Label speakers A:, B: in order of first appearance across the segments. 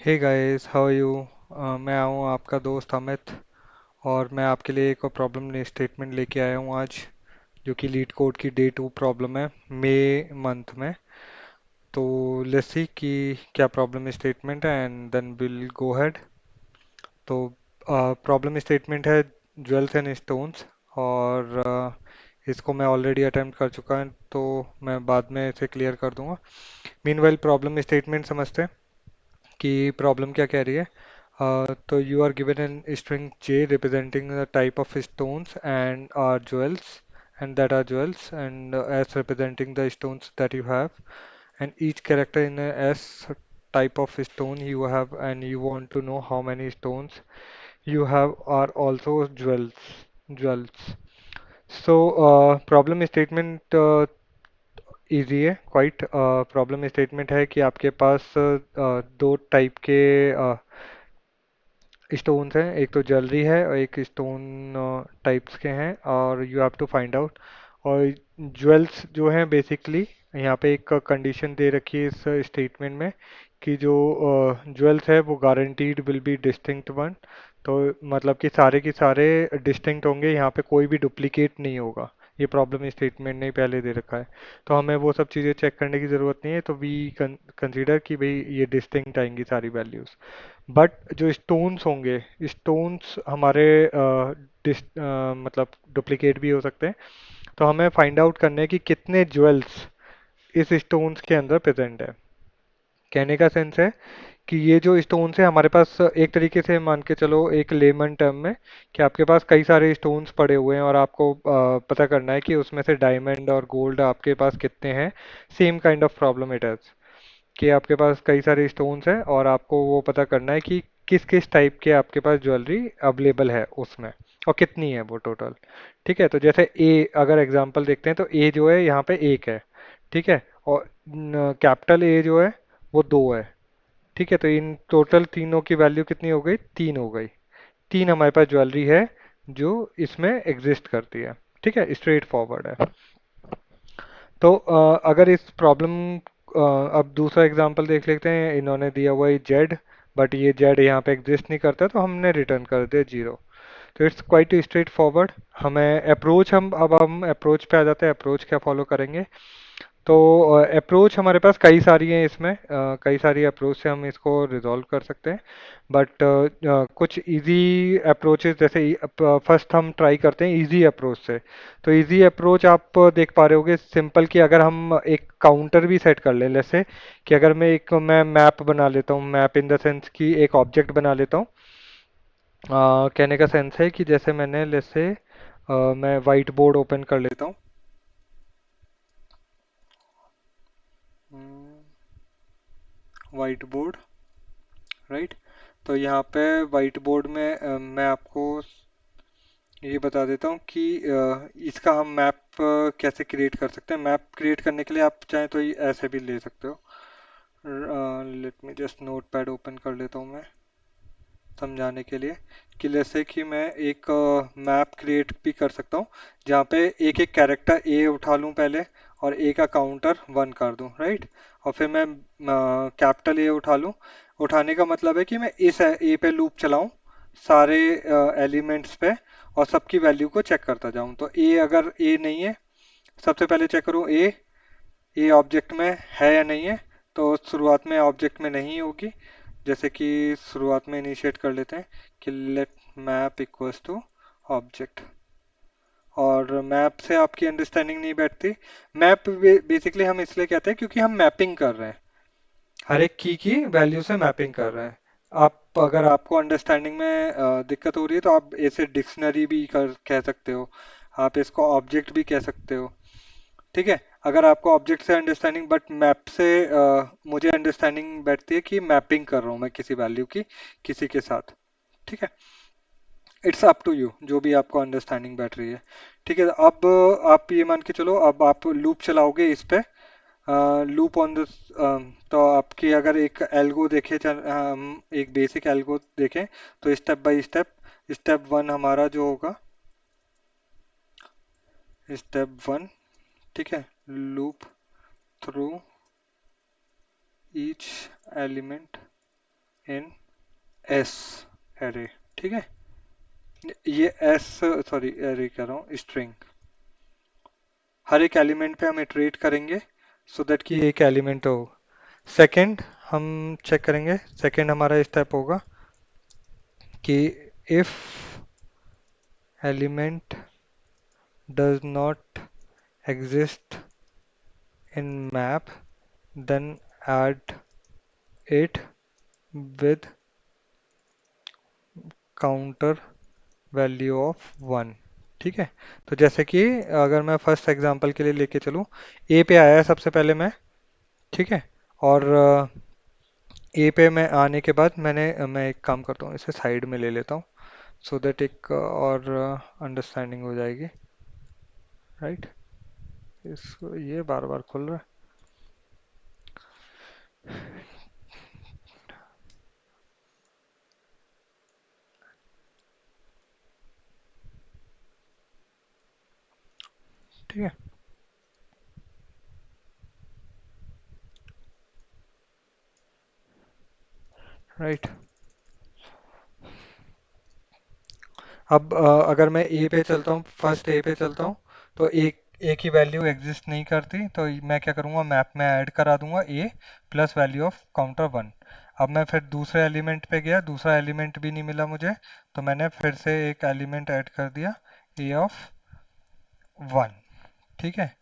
A: Hey guys, how are you. मैं हूँ आपका दोस्त अमित। और मैं आपके लिए एक प्रॉब्लम स्टेटमेंट लेके आया हूँ आज, जो कि लीड कोड की डे 2 प्रॉब्लम है, मई मंथ में। तो लेट्स सी कि क्या प्रॉब्लम स्टेटमेंट है and then will go ahead. तो प्रॉब्लम स्टेटमेंट है ज्वेल्स एंड स्टोन्स। और इसको मैं ऑलरेडी अटेम्प्ट कर चुका है, तो मैं बाद में इसे क्लियर कर दूंगा। मीनवाइल प्रॉब्लम स्टेटमेंट समझते हैं कि प्रॉब्लम क्या कह रही है। तो you are given an string J representing the type of stones and are jewels, and that are jewels, and S representing the stones that you have, and each character in a S type of stone you have, and you want to know how many stones you have are also jewels. So problem statement easy है quite. Problem statement है कि आपके पास दो type के stones हैं, एक तो jewellery है और एक स्टोन टाइप्स के हैं, और you have to find out. और ज्वेल्स जो हैं बेसिकली, यहाँ पे एक कंडीशन दे रखी है इस स्टेटमेंट में कि जो ज्वेल्स है वो guaranteed will be distinct one. तो मतलब कि सारे के सारे डिस्टिंक्ट होंगे, यहाँ पे कोई भी डुप्लीकेट नहीं होगा। ये प्रॉब्लम स्टेटमेंट ने पहले दे रखा है, तो हमें वो सब चीज़ें चेक करने की ज़रूरत नहीं है। तो वी कंसीडर कि भाई ये डिस्टिंक्ट आएंगी सारी वैल्यूज़। बट जो स्टोन्स होंगे, स्टोन्स हमारे मतलब डुप्लीकेट भी हो सकते हैं। तो हमें फाइंड आउट करना है कि कितने ज्वेल्स इस स्टोन्स के अंदर प्रेजेंट है। कहने का सेंस है कि ये जो स्टोन्स है हमारे पास, एक तरीके से मान के चलो एक लेमन टर्म में, कि आपके पास कई सारे स्टोन्स पड़े हुए हैं और आपको पता करना है कि उसमें से डायमंड और गोल्ड आपके पास कितने हैं। Same kind of problem it is कि आपके पास कई सारे स्टोन्स हैं और आपको वो पता करना है कि किस किस टाइप के आपके पास ज्वेलरी अवेलेबल है उसमें, और कितनी है वो टोटल। ठीक है, तो जैसे ए अगर एग्जांपल देखते हैं, तो ए जो है यहाँ पे एक है। ठीक है, और कैपिटल ए जो है वो दो है। ठीक है, तो इन टोटल तीनों की वैल्यू कितनी हो गई, तीन हो गई। तीन हमारे पास ज्वेलरी है जो इसमें एग्जिस्ट करती है। ठीक है, स्ट्रेट फॉरवर्ड है। तो अगर इस प्रॉब्लम, अब दूसरा एग्जांपल देख लेते हैं। इन्होंने दिया हुआ है जेड, बट ये जेड यहाँ पे एग्जिस्ट नहीं करता, तो हमने रिटर्न कर दिया जीरो। तो इट्स क्वाइट स्ट्रेट फॉरवर्ड। हमें अप्रोच, हम अप्रोच पे आ जाते हैं। अप्रोच क्या फॉलो करेंगे, तो अप्रोच हमारे पास कई सारी हैं इसमें। कई सारी अप्रोच से हम इसको रिजॉल्व कर सकते हैं। बट कुछ इजी अप्रोचेस, जैसे फर्स्ट हम ट्राई करते हैं इजी अप्रोच से। तो इजी अप्रोच आप देख पा रहे होगे सिंपल, कि अगर हम एक काउंटर भी सेट कर लें, जैसे कि अगर मैं मैप बना लेता हूँ, मैप इन द सेंस कि एक ऑब्जेक्ट बना लेता हूँ। कहने का सेंस है कि जैसे जैसे मैं वाइट बोर्ड ओपन कर लेता हूँ। White board, right. तो यहाँ पे वाइट बोर्ड में मैं आपको ये बता देता हूँ कि इसका हम मैप कैसे क्रिएट कर सकते हैं। मैप क्रिएट करने के लिए आप चाहें तो ये ऐसे भी ले सकते हो। Let me just note pad open कर लेता हूँ मैं समझाने के लिए, कि जैसे कि मैं एक मैप क्रिएट भी कर सकता हूँ, जहाँ पे एक एक कैरेक्टर ए उठा लूँ पहले, और ए का काउंटर वन कर दूँ, राइट। और फिर मैं कैपिटल ए उठा लूँ। उठाने का मतलब है कि मैं इस ए पे लूप चलाऊँ सारे एलिमेंट्स पे, और सबकी वैल्यू को चेक करता जाऊँ। तो ए, अगर ए नहीं है, सबसे पहले चेक करूँ ए ऑब्जेक्ट में है या नहीं है। तो शुरुआत में ऑब्जेक्ट में नहीं होगी। जैसे कि शुरुआत में इनिशिएट कर लेते हैं कि let map equals to object. और मैप से आपकी अंडरस्टैंडिंग नहीं बैठती। मैप बेसिकली हम इसलिए कहते हैं क्योंकि हम मैपिंग कर रहे हैं, हर एक की वैल्यू से मैपिंग कर रहे हैं। आप, अगर आपको अंडरस्टैंडिंग में दिक्कत हो रही है, तो आप इसे डिक्शनरी भी कह सकते हो। आप इसको ऑब्जेक्ट भी कह सकते हो। ठीक है, अगर आपको ऑब्जेक्ट से अंडरस्टैंडिंग, बट मैप से मुझे अंडरस्टैंडिंग बैठती है कि मैपिंग कर रहा हूँ मैं किसी वैल्यू की किसी के साथ। ठीक है, इट्स अप टू यू, जो भी आपको अंडरस्टैंडिंग बैठ रही है। ठीक है, अब आप ये मान के चलो, अब आप लूप चलाओगे इस पे, लूप ऑन द। तो आपकी अगर एक एल्गो देखे, हम एक बेसिक एल्गो देखें, तो step by step, step one हमारा जो होगा, स्टेप वन, ठीक है, loop through each element in S array. ठीक है, ये एस, सॉरी एरे कह रहा हूँ, स्ट्रिंग। हर एक एलिमेंट पे हम इटरेट करेंगे सो दैट कि एक एलिमेंट हो। सेकंड हम चेक करेंगे, सेकंड हमारा स्टेप होगा कि if element does not exist in map then add it with counter value of one. ठीक है, तो जैसे कि अगर मैं फर्स्ट एग्जांपल के लिए लेके चलूँ, ए पे आया है सबसे पहले मैं। ठीक है, और ए पे मैं आने के बाद मैं एक काम करता हूँ, इसे साइड में ले लेता हूँ सो दैट एक और अंडरस्टैंडिंग हो जाएगी। राइट, इसको ये बार बार खुल रहा है। ठीक है, राइट। अब अगर मैं ए पे चलता हूँ, फर्स्ट ए पे चलता हूँ, तो एक ही वैल्यू एग्जिस्ट नहीं करती, तो मैं क्या करूँगा, मैप में ऐड करा दूंगा a plus value of counter one. अब मैं फिर दूसरे एलिमेंट पे गया, दूसरा एलिमेंट भी नहीं मिला मुझे, तो मैंने फिर से एक एलिमेंट ऐड कर दिया, ए ऑफ वन। ठीक है,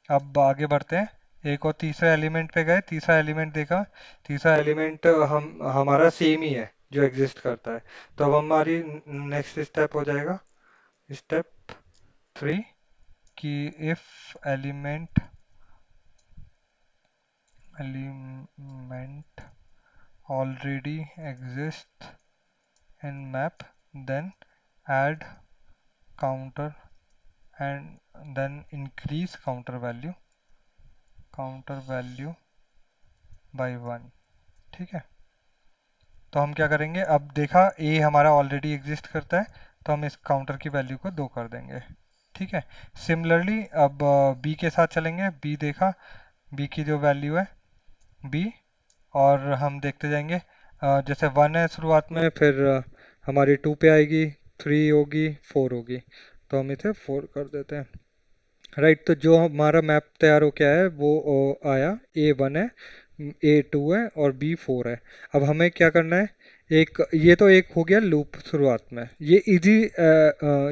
A: अब आगे बढ़ते हैं, एक और तीसरे एलिमेंट पे गए, तीसरा एलिमेंट देखा, तीसरा एलिमेंट हम हमारा सेम ही है जो एग्जिस्ट करता है। तो अब हमारी नेक्स्ट स्टेप हो जाएगा, स्टेप थ्री, कि if element already exist in map then add counter and then increase counter value by one. ठीक है, तो हम क्या करेंगे, अब देखा ए हमारा ऑलरेडी एग्जिस्ट करता है, तो हम इस काउंटर की वैल्यू को 2 कर देंगे। ठीक है, सिमिलरली अब बी के साथ चलेंगे, बी देखा, बी की जो वैल्यू है बी, और हम देखते जाएंगे, जैसे वन है शुरुआत में, फिर हमारी टू पे आएगी, थ्री होगी, फोर होगी, तो हम इसे फोर कर देते हैं। राइट, तो जो हमारा मैप तैयार हो क्या है वो आया, ए वन है, ए टू है और बी फोर है। अब हमें क्या करना है, एक ये तो एक हो गया लूप शुरुआत में, ये इजी,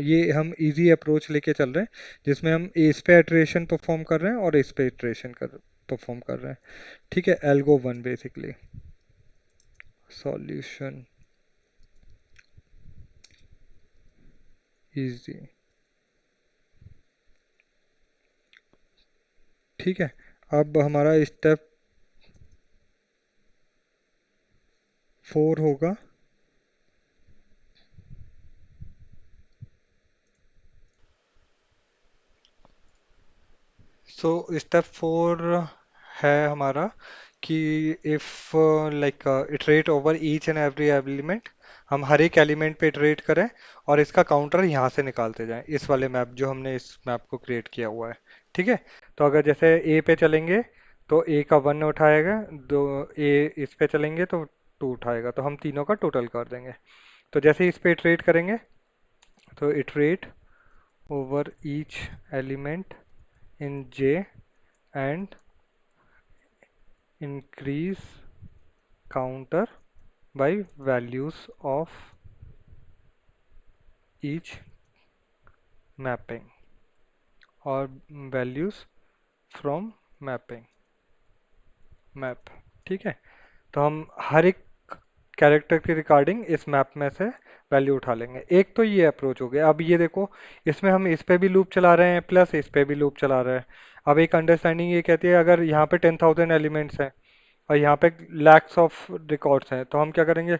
A: ये हम इजी अप्रोच लेके चल रहे हैं जिसमें हम इस पे इटरेशन परफॉर्म कर रहे हैं और इस पे इटरेशन कर परफॉर्म कर रहे हैं। ठीक है, algo one basically solution easy. ठीक है, अब हमारा स्टेप फोर होगा, सो स्टेप फोर है हमारा कि if like iterate over each and every element, हम हर एक एलिमेंट पे इटरेट करें और इसका काउंटर यहाँ से निकालते जाएं, इस वाले मैप जो हमने इस मैप को क्रिएट किया हुआ है। ठीक है, तो अगर जैसे ए पे चलेंगे तो ए का वन उठाएगा, दो ए इस पे चलेंगे तो टू उठाएगा, तो हम तीनों का टोटल कर देंगे। तो जैसे इस पे इटरेट करेंगे, तो iterate over each element in J and increase counter by values of each mapping और values from mapping मैप। ठीक है, तो हम हर एक कैरेक्टर के रिगार्डिंग इस मैप में से वैल्यू उठा लेंगे। एक तो ये अप्रोच हो गया। अब ये देखो, इसमें हम इस पे भी लूप चला रहे हैं प्लस इस पे भी लूप चला रहे हैं। अब एक अंडरस्टैंडिंग ये कहती है, अगर यहाँ पे 10,000 एलिमेंट्स हैं और यहाँ पे लैक्स ऑफ रिकॉर्ड्स हैं, तो हम क्या करेंगे,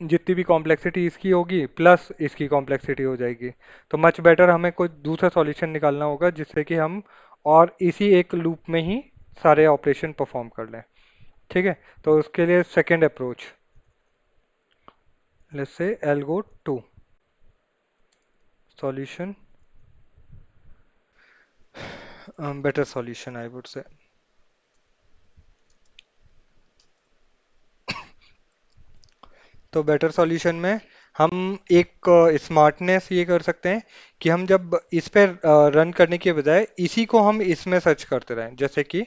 A: जितनी भी कॉम्प्लेक्सिटी इसकी होगी प्लस इसकी कॉम्प्लेक्सिटी हो जाएगी, तो मच बेटर हमें कोई दूसरा सॉल्यूशन निकालना होगा जिससे कि हम और इसी एक लूप में ही सारे ऑपरेशन परफॉर्म कर लें। ठीक है, तो उसके लिए second approach, let's say algo to solution, better solution I would say. तो बेटर सॉल्यूशन में हम एक स्मार्टनेस ये कर सकते हैं कि हम जब इस पे रन करने के बजाय इसी को हम इसमें सर्च करते रहें। जैसे कि अ,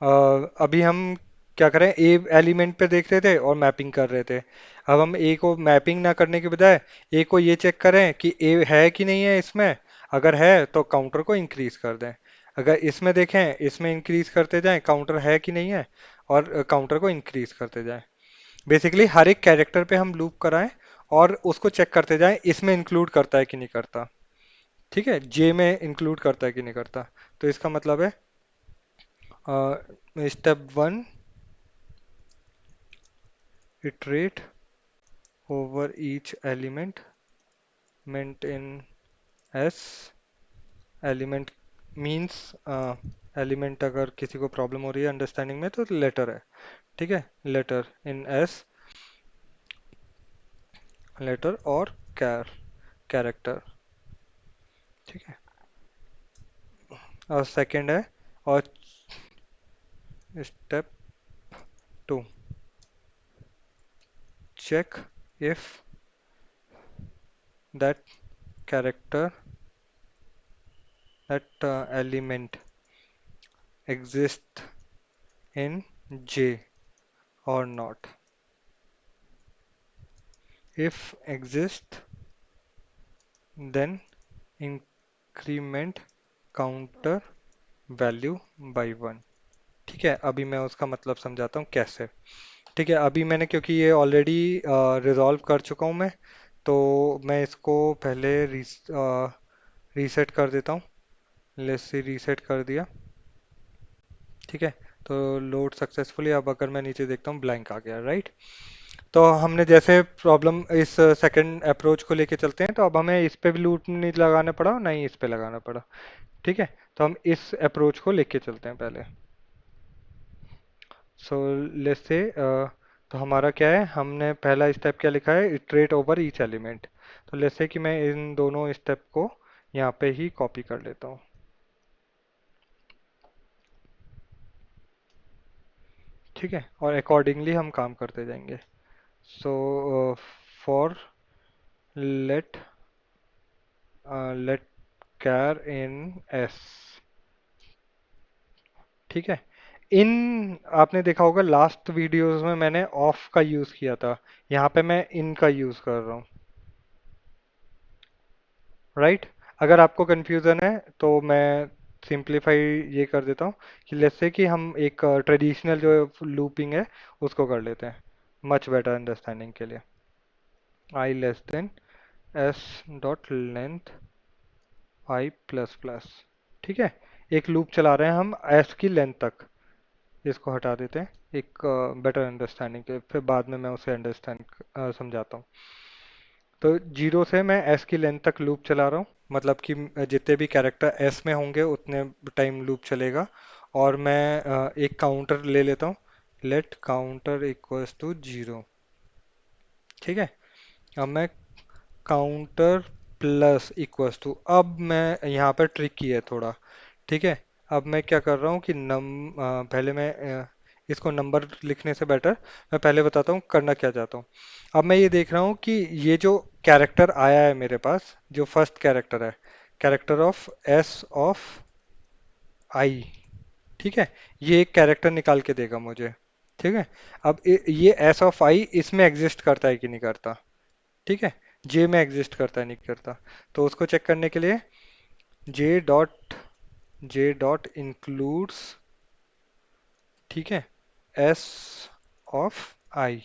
A: अभी हम क्या करें, ए एलिमेंट पे देख रहे थे और मैपिंग कर रहे थे। अब हम ए को मैपिंग ना करने के बजाय ए को ये चेक करें कि ए है कि नहीं है इसमें। अगर है तो काउंटर को इंक्रीज कर दें। अगर इसमें देखें, इसमें इंक्रीज करते जाएं काउंटर है कि नहीं है, और काउंटर को इंक्रीज करते जाएं। बेसिकली हर एक कैरेक्टर पे हम लूप कराएं और उसको चेक करते जाएं इसमें इंक्लूड करता है कि नहीं करता। ठीक है, जे में इंक्लूड करता है कि नहीं करता। तो इसका मतलब है step one, iterate over each element meant in S। Element means element अगर किसी को प्रॉब्लम हो रही है अंडरस्टैंडिंग में तो लेटर है। ठीक है, लेटर इन एस, लेटर और कैरेक्टर। ठीक है, और सेकंड है, और step two, check if that character, that element exist in J or not. If exist, then increment counter value by 1। ठीक है, अभी मैं उसका मतलब समझाता हूँ कैसे। ठीक है, अभी मैंने क्योंकि ये ऑलरेडी रिजॉल्व कर चुका हूँ मैं, तो मैं इसको पहले रीसेट कर देता हूँ। लेट्स सी, रीसेट कर दिया। ठीक है, तो लोड सक्सेसफुली। अब अगर मैं नीचे देखता हूँ ब्लैंक आ गया, राइट। तो हमने जैसे प्रॉब्लम इस सेकंड अप्रोच को लेके चलते हैं, तो अब हमें इस पे भी लूप नहीं लगाना पड़ा, ना ही इस पे लगाना पड़ा। ठीक है, तो हम इस अप्रोच को लेके चलते हैं पहले। सो लेट्स से तो हमारा क्या है, हमने पहला स्टेप क्या लिखा है, इटरेट ओवर ईच एलिमेंट। तो लेट्स से कि मैं इन दोनों स्टेप को यहाँ पे ही कॉपी कर लेता हूँ। ठीक है, और अकॉर्डिंगली हम काम करते जाएंगे। So for let let char in S. ठीक है, इन आपने देखा होगा लास्ट वीडियोस में मैंने ऑफ का यूज किया था, यहाँ पे मैं इन का यूज कर रहा हूँ, राइट। अगर आपको कंफ्यूजन है तो मैं सिंप्लीफाई ये कर देता हूँ कि लेट्स से कि हम एक ट्रेडिशनल जो लूपिंग है उसको कर लेते हैं, मच बेटर अंडरस्टैंडिंग के लिए। I less than S dot length I plus plus. ठीक है, एक लूप चला रहे हैं हम एस की लेंथ तक। इसको हटा देते हैं एक बेटर अंडरस्टैंडिंग के, फिर बाद में मैं उसे अंडरस्टैंड समझाता हूँ। तो जीरो से मैं एस की लेंथ तक लूप चला रहा हूँ, मतलब कि जितने भी कैरेक्टर एस में होंगे उतने टाइम लूप चलेगा। और मैं एक काउंटर ले लेता हूँ, let counter equals to zero. ठीक है, अब मैं काउंटर प्लस इक्वल्स टू, अब मैं यहाँ पर ट्रिक की है थोड़ा। ठीक है, अब मैं क्या कर रहा हूँ कि पहले मैं इसको नंबर लिखने से बेटर मैं पहले बताता हूँ करना क्या चाहता हूँ। अब मैं ये देख रहा हूँ कि ये जो कैरेक्टर आया है मेरे पास, जो फर्स्ट कैरेक्टर है, character of S of I. ठीक है, ये एक कैरेक्टर निकाल के देगा मुझे। ठीक है, अब ये एस ऑफ आई इसमें एग्जिस्ट करता है कि नहीं करता। ठीक है, जे में एग्जिस्ट करता है नहीं करता। तो उसको चेक करने के लिए J dot, J dot includes, ठीक है, एस ऑफ आई,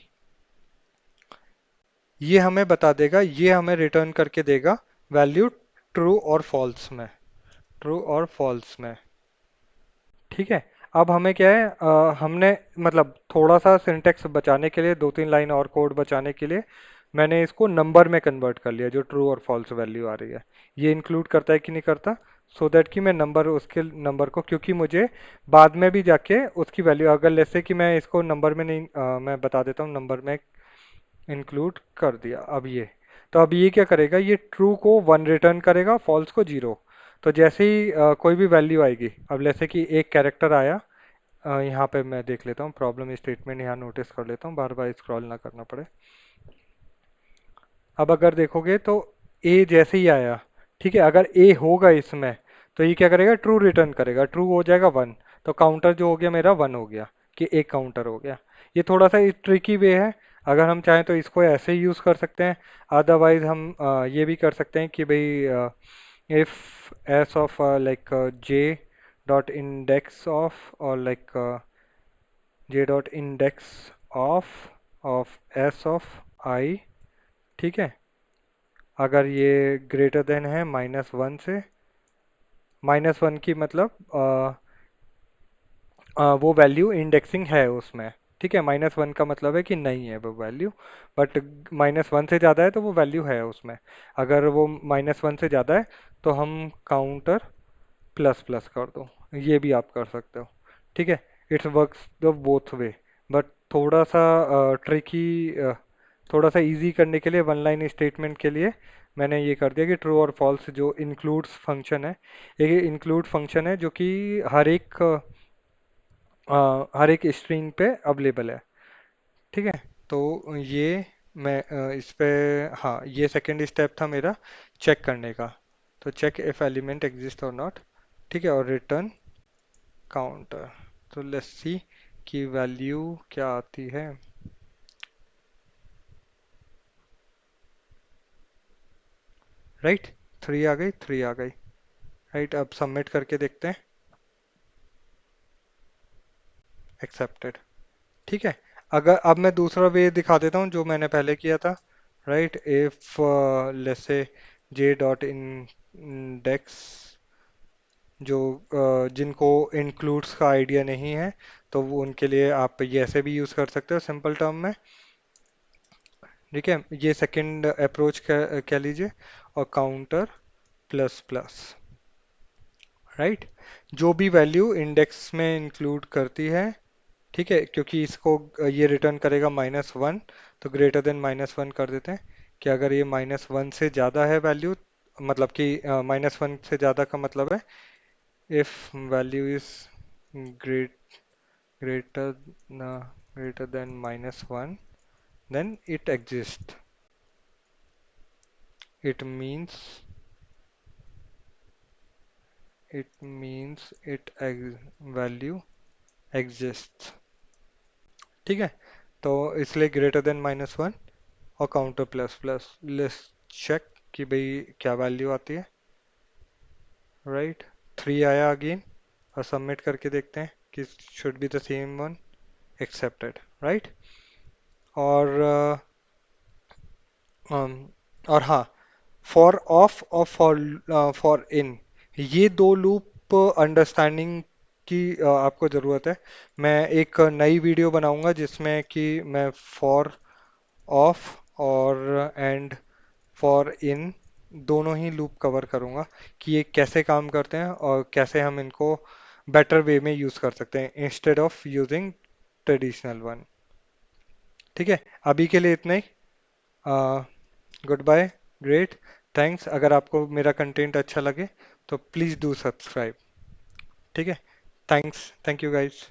A: ये हमें बता देगा, ये हमें रिटर्न करके देगा वैल्यू ट्रू और फॉल्स में, ट्रू और फॉल्स में। ठीक है, अब हमें क्या है, हमने मतलब थोड़ा सा सिंटेक्स बचाने के लिए, दो तीन लाइन और कोड बचाने के लिए मैंने इसको नंबर में कन्वर्ट कर लिया, जो ट्रू और फॉल्स वैल्यू आ रही है ये इंक्लूड करता है कि नहीं करता। सो दैट कि मैं नंबर, उसके नंबर को, क्योंकि मुझे बाद में भी जाके उसकी वैल्यू, अगर जैसे कि मैं इसको नंबर में नहीं मैं बता देता हूँ, नंबर में इंक्लूड कर दिया। अब ये, तो अब ये क्या करेगा, ये ट्रू को वन रिटर्न करेगा, फॉल्स को जीरो। तो जैसे ही कोई भी वैल्यू आएगी, अब जैसे कि एक कैरेक्टर आया यहाँ पे मैं देख लेता हूँ, प्रॉब्लम स्टेटमेंट यहाँ नोटिस कर लेता हूँ, बार बार स्क्रॉल ना करना पड़े। अब अगर देखोगे तो ए जैसे ही आया, ठीक है, अगर ए होगा इसमें तो ये क्या करेगा, ट्रू रिटर्न करेगा, ट्रू हो जाएगा 1, तो काउंटर जो हो गया मेरा 1 हो गया, कि एक काउंटर हो गया। ये थोड़ा सा ट्रिकी वे है, अगर हम चाहें तो इसको ऐसे ही यूज कर सकते हैं, अदरवाइज हम ये भी कर सकते हैं कि भाई if S of like J dot index of, और like J dot index of S of I, ठीक है, अगर ये ग्रेटर देन है -1 से, -1 की मतलब वो वैल्यू इंडेक्सिंग है उसमें, ठीक है, -1 का मतलब है कि नहीं है वो वैल्यू, बट -1 से ज़्यादा है तो वो वैल्यू है उसमें। अगर वो -1 से ज़्यादा है तो हम काउंटर प्लस प्लस कर दो, ये भी आप कर सकते हो, ठीक है। It's works the both way, but थोड़ा सा ट्रिकी, थोड़ा सा इजी करने के लिए वन लाइन स्टेटमेंट के लिए मैंने ये कर दिया कि ट्रू और फॉल्स जो इंक्लूड्स फंक्शन है, ये इंक्लूड फंक्शन है जो कि हर एक स्ट्रिंग पे अवेलेबल है, ठीक है। तो ये मैं इस पे, हाँ ये सेकंड स्टेप था मेरा चेक करने का, तो चेक इफ एलिमेंट एग्जिस्ट और नॉट, ठीक है, और रिटर्न काउंटर। तो लेट्स सी कि वैल्यू क्या आती है। राइट, 3 आ गई, 3 आ गई। राइट, अब सबमिट करके देखते हैं। एक्सेप्टेड, ठीक है। अगर अब मैं दूसरा वे दिखा देता हूँ जो मैंने पहले किया था। Right, if let's say J dot index, जो जिनको इंक्लूड्स का आइडिया नहीं है तो वो उनके लिए आप ये ऐसे भी यूज़ कर सकते हो सिंपल टर्म में, ठीक है। ये सेकंड अप्रोच कह लीजिए, और काउंटर प्लस प्लस, राइट, जो भी वैल्यू इंडेक्स में इंक्लूड करती है, ठीक है, क्योंकि इसको ये रिटर्न करेगा -1, तो ग्रेटर देन -1 कर देते हैं, कि अगर ये -1 से ज़्यादा है वैल्यू, मतलब कि -1 से ज़्यादा का मतलब है if value is great greater greater than -1, then it means value exists, ठीक है। तो इसलिए ग्रेटर देन -1 और counter plus plus, let's check कि भाई क्या वैल्यू आती है। राइट, 3 आया अगेन, और सबमिट करके देखते हैं कि should be the same one. Accepted, right. और और हाँ, फॉर ऑफ और फॉर इन, ये दो लूप अंडरस्टैंडिंग की आपको ज़रूरत है। मैं एक नई वीडियो बनाऊंगा जिसमें कि मैं फॉर ऑफ और एंड फॉर इन दोनों ही लूप कवर करूंगा, कि ये कैसे काम करते हैं और कैसे हम इनको बेटर वे में यूज़ कर सकते हैं instead of using traditional one, ठीक है। अभी के लिए इतना ही। Good bye, great, thanks. अगर आपको मेरा कंटेंट अच्छा लगे तो प्लीज़ डू सब्सक्राइब, ठीक है। Thanks, thank you guys.